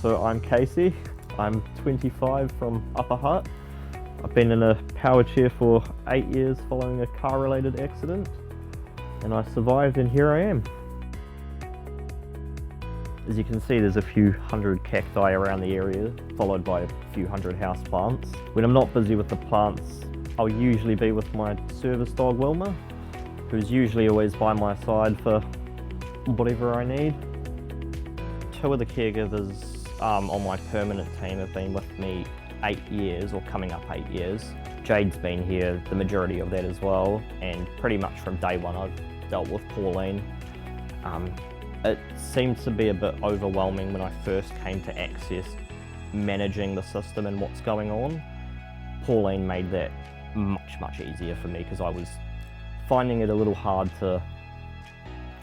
So I'm Casey, I'm 25 from Upper Hutt. I've been in a power chair for 8 years following a car-related accident, and I survived, and here I am. As you can see, there's a few hundred cacti around the area, followed by a few hundred houseplants. When I'm not busy with the plants, I'll usually be with my service dog Wilma, who's usually always by my side for whatever I need. Two of the caregivers on my permanent team have been with me 8 years, or coming up 8 years. Jade's been here the majority of that as well, and pretty much from day one I've dealt with Pauline. It seemed to be a bit overwhelming when I first came to access managing the system and what's going on. Pauline made that much easier for me, because I was finding it a little hard to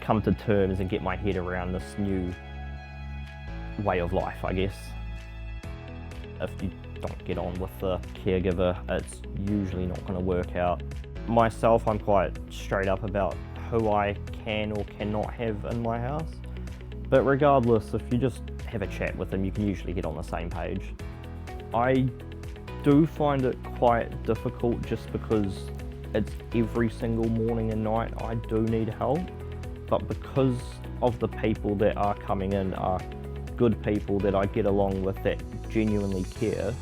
come to terms and get my head around this new way of life, I guess. If you don't get on with the caregiver, it's usually not going to work out. Myself, I'm quite straight up about who I can or cannot have in my house. But regardless, if you just have a chat with them, you can usually get on the same page. I do find it quite difficult just because it's every single morning and night I do need help. But because of the people that are coming in are good people that I get along with that genuinely care,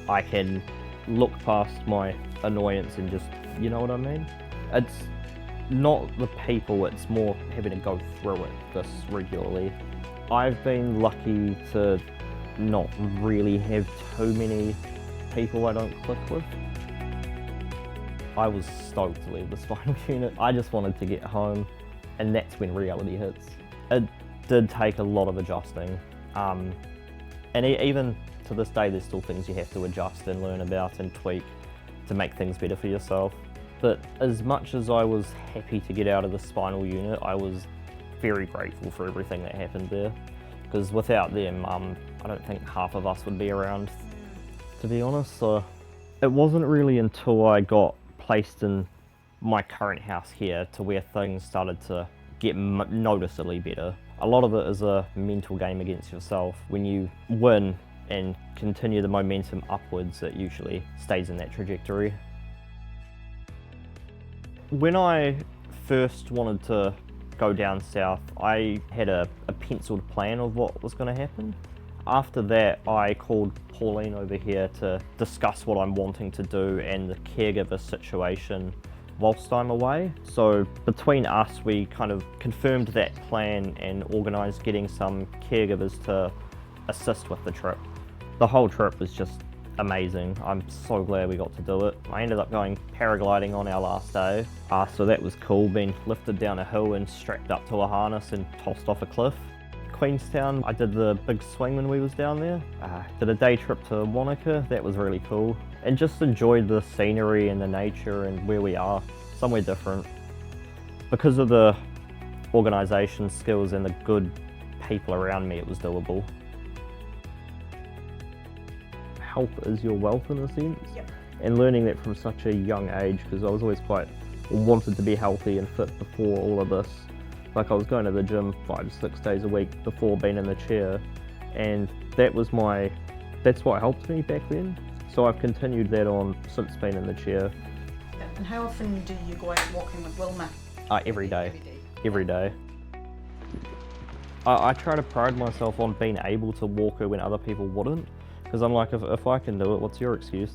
I can look past my annoyance and just, you know what I mean? It's not the people, it's more having to go through it this regularly. I've been lucky to not really have too many people I don't click with. I was stoked to leave the spinal unit. I just wanted to get home, and that's when reality hits. It did take a lot of adjusting, and even to this day there's still things you have to adjust and learn about and tweak to make things better for yourself. But as much as I was happy to get out of the spinal unit, I was very grateful for everything that happened there, because without them, I don't think half of us would be around, to be honest. So it wasn't really until I got placed in my current house here to where things started to get noticeably better. A lot of it is a mental game against yourself. When you win and continue the momentum upwards, it usually stays in that trajectory. When I first wanted to go down south, I had a penciled plan of what was going to happen. After that, I called Pauline over here to discuss what I'm wanting to do and the caregiver situation whilst I'm away. So between us, we kind of confirmed that plan and organised getting some caregivers to assist with the trip. The whole trip was just amazing. I'm so glad we got to do it. I ended up going paragliding on our last day, so that was cool, being lifted down a hill and strapped up to a harness and tossed off a cliff. Queenstown, I did the big swing when we was down there. Did a day trip to Whaikaha, that was really cool. And just enjoyed the scenery and the nature and where we are, somewhere different. Because of the organisation skills and the good people around me, it was doable. Health is your wealth in a sense. Yep. And learning that from such a young age, because I was always wanted to be healthy and fit before all of this. Like, I was going to the gym 5 to 6 days a week before being in the chair, and that's what helped me back then. So I've continued that on since being in the chair. And how often do you go out walking with Wilma? Every day. Every day. I try to pride myself on being able to walk her when other people wouldn't, because I'm like, if I can do it, what's your excuse?